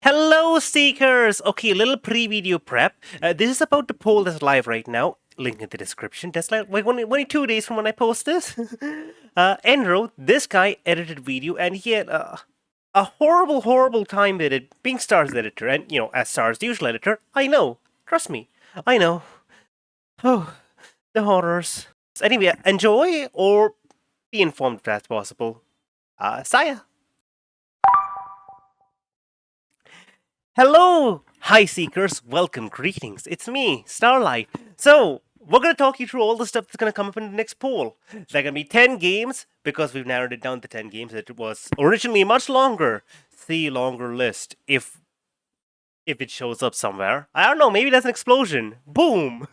Hello, Seekers! Okay, little pre-video prep. This is about the poll that's live right now. Link in the description. That's like only 2 days from when I post this. Enro, this guy edited video and he had a horrible, horrible time with it. Being Star's editor, and as Star's the usual editor, I know. Trust me, I know. Oh, the horrors. Anyway, enjoy or be informed if that's possible. Saya. Hello! Hi, Seekers. Welcome, greetings. It's me, Starlight. So, we're going to talk you through all the stuff that's going to come up in the next poll. There are going to be 10 games, because we've narrowed it down to 10 games. It was originally much longer. See longer list if it shows up somewhere. I don't know, maybe that's an explosion. Boom!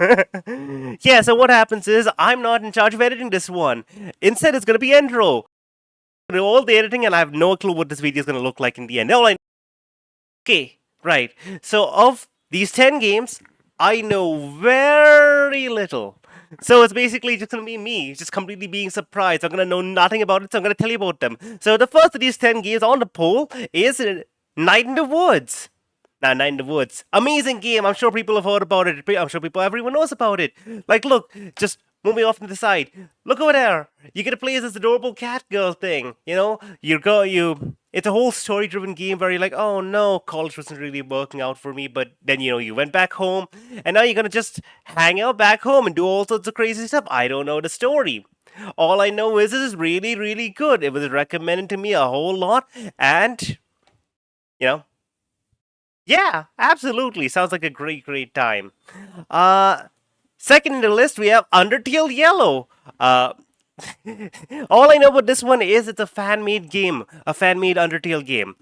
Yeah, so what happens is, I'm not in charge of editing this one. Instead, it's going to be Endro. Do all the editing, and I have no clue what this video is going to look like in the end. Okay. Right. So of these 10 games, I know very little. So it's basically just going to be me, just completely being surprised. I'm going to know nothing about it, so I'm going to tell you about them. So the first of these 10 games on the poll is Night in the Woods. Night in the Woods. Amazing game. I'm sure people have heard about it. I'm sure everyone knows about it. Like, look, just moving off to the side. Look over there. You get to play as this adorable cat girl thing. It's a whole story-driven game where you're like, oh no, college wasn't really working out for me, but then, you went back home, and now you're gonna just hang out back home and do all sorts of crazy stuff. I don't know the story. All I know is this is really, really good. It was recommended to me a whole lot, and, yeah, absolutely. Sounds like a great, great time. Second in the list, we have Undertale Yellow. All I know about this one is it's a fan-made game, a fan-made Undertale game.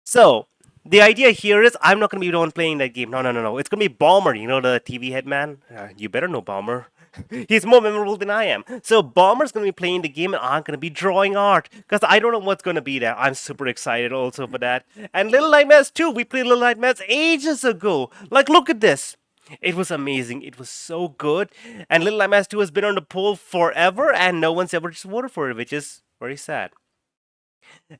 So, the idea here is I'm not going to be the one playing that game. No. It's going to be Bomber, the TV head man. You better know Bomber. He's more memorable than I am. So Bomber's going to be playing the game and I'm going to be drawing art. Because I don't know what's going to be there. I'm super excited also for that. And Little Nightmares 2. We played Little Nightmares ages ago. Like, look at this. It was amazing. It was so good. And Little Nightmares 2 has been on the poll forever and no one's ever just voted for it, which is very sad.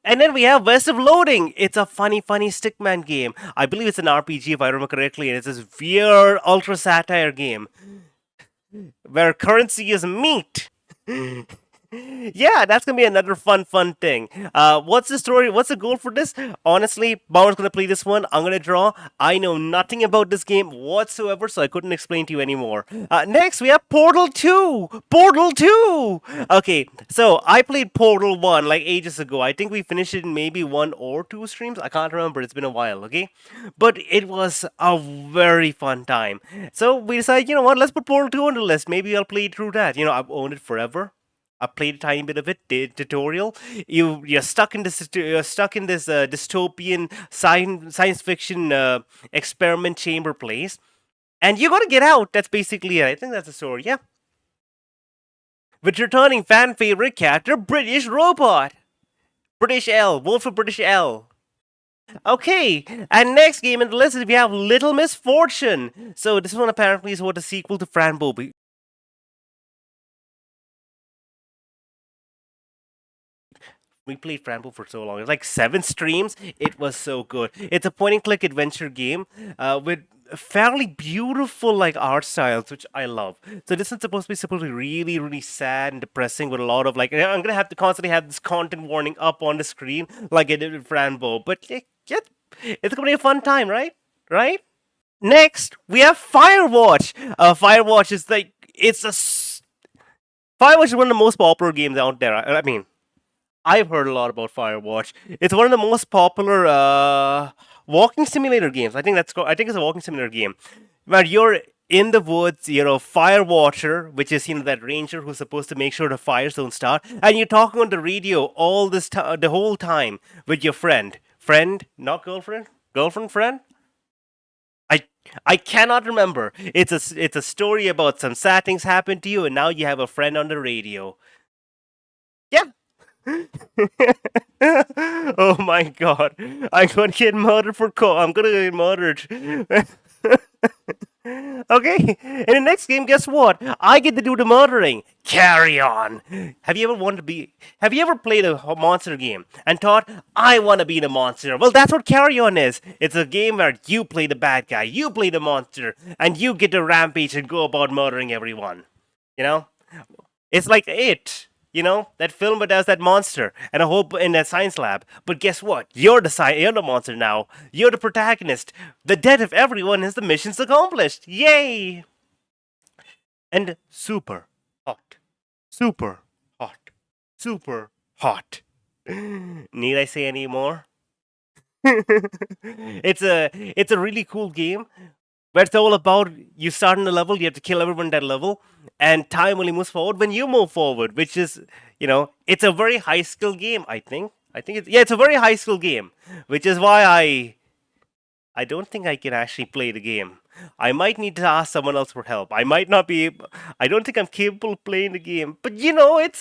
And then we have West of Loading. It's a funny stickman game. I believe it's an RPG if I remember correctly, and it's this weird ultra satire game where currency is meat. Yeah, that's gonna be another fun thing. What's the story? What's the goal for this? Honestly, Bauer's gonna play this one. I'm gonna draw. I know nothing about this game whatsoever, so I couldn't explain to you anymore. Next, we have Portal 2. Portal 2. Okay, so I played Portal 1 like ages ago. I think we finished it in maybe 1 or 2 streams. I can't remember. It's been a while. Okay, but it was a very fun time. So we decided, you know what? Let's put Portal 2 on the list. Maybe I'll play through that. I've owned it forever. I played a tiny bit of it. The tutorial. You're stuck in this. You're stuck in this dystopian science fiction experiment chamber place, and you gotta get out. That's basically it. I think that's the story. Yeah. With returning fan favorite character, British Robot, British L. Vote for British L. Okay, and next game in the list is we have Little Misfortune. So this one apparently is what a sequel to Fran Bobi. We played Frambo for so long. It's like 7 streams. It was so good. It's a point-and-click adventure game with fairly beautiful like art styles, which I love. So this is supposed to be really, really sad and depressing with a lot of like I'm gonna have to constantly have this content warning up on the screen like I did with Frambo. But yeah, it's gonna be a fun time, right? Right? Next, we have Firewatch. Firewatch is like Firewatch is one of the most popular games out there. I mean, I've heard a lot about Firewatch. It's one of the most popular walking simulator games. I think it's a walking simulator game where you're in the woods. You're a fire watcher, which is that ranger who's supposed to make sure the fires don't start, and you're talking on the radio all this time, the whole time with your friend, not girlfriend, friend. I cannot remember. It's a story about some sad things happened to you, and now you have a friend on the radio. Yeah. Oh my god. I'm gonna get murdered I'm gonna get murdered. Okay? In the next game, guess what? I get to do the murdering. Carry on. Have you ever played a monster game and thought, I want to be the monster? Well, that's what Carry On is. It's a game where you play the bad guy, you play the monster, and you get to rampage and go about murdering everyone. You know? It's like it. That film that does that monster and a whole in that science lab. But guess what? You're the monster now. You're the protagonist. The death of everyone is the mission's accomplished. Yay! And super hot. Super hot. Super hot. Need I say any more? It's a really cool game where it's all about you start in a level, you have to kill everyone in that level, and time only moves forward when you move forward, which is, it's a very high skill game. It's a very high skill game, which is why I don't think I can actually play the game. I might need to ask someone else for help. I might not be able. I don't think I'm capable of playing the game. But it's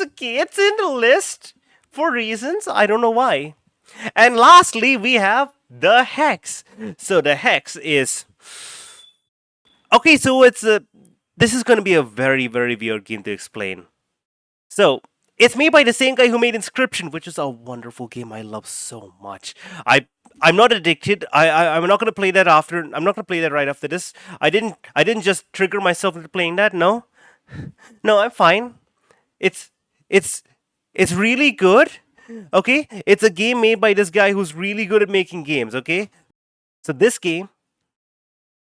in the list for reasons I don't know why. And lastly, we have the Hex. So the Hex is okay. So this is going to be a very very weird game to explain. So it's made by the same guy who made Inscription, which is a wonderful game I love so much. I'm not addicted. I'm not gonna play that after. I'm not gonna play that right after this. I didn't just trigger myself into playing that. No, no, I'm fine. It's it's it's really good. Okay, it's a game made by this guy who's really good at making games. Okay, so this game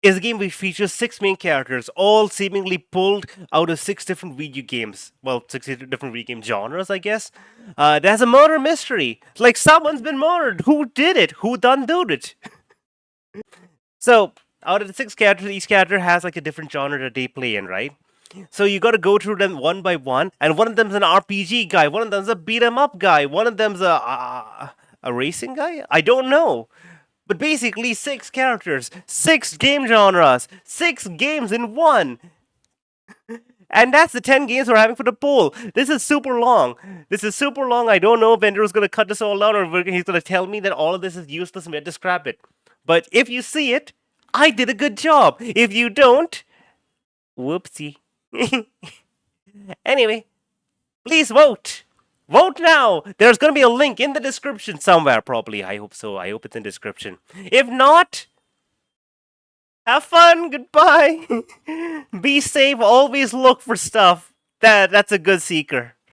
is a game which features six main characters, all seemingly pulled out of six different video games. Well, six different video game genres, I guess. There's a murder mystery. Like someone's been murdered. Who did it? Who done did it? So, out of the six characters, each character has like a different genre that they play in, right? So you got to go through them one by one, and one of them's an RPG guy, one of them's a beat 'em up guy, one of them's a racing guy. I don't know. But basically, six characters, six game genres, six games in one. And that's the 10 games we're having for the poll. This is super long. This is super long. I don't know if Andrew's going to cut this all out or he's going to tell me that all of this is useless and we have to scrap it. But if you see it, I did a good job. If you don't, whoopsie. Anyway, please vote. Vote now! There's gonna be a link in the description somewhere, probably. I hope so. I hope it's in the description. If not, have fun. Goodbye. Be safe. Always look for stuff. That's a good seeker.